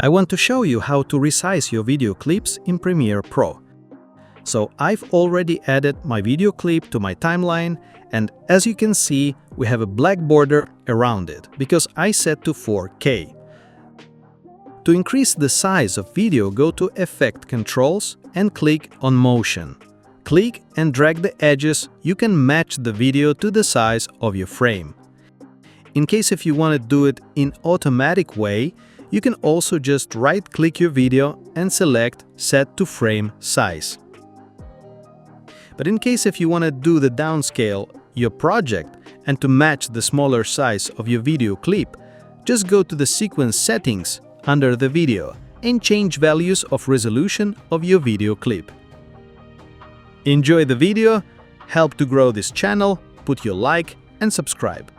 I want to show you how to resize your video clips in Premiere Pro. So I've already added my video clip to my timeline, and as you can see, we have a black border around it because I set to 4K. To increase the size of video, go to Effect Controls and click on Motion. Click and drag the edges. You can match the video to the size of your frame. In case if you want to do it in automatic way, you can also just right-click your video and select Set to Frame Size. But in case if you want to do the downscale your project and to match the smaller size of your video clip, just go to the sequence settings under the video and change values of resolution of your video clip. Enjoy the video, help to grow this channel, put your like and subscribe.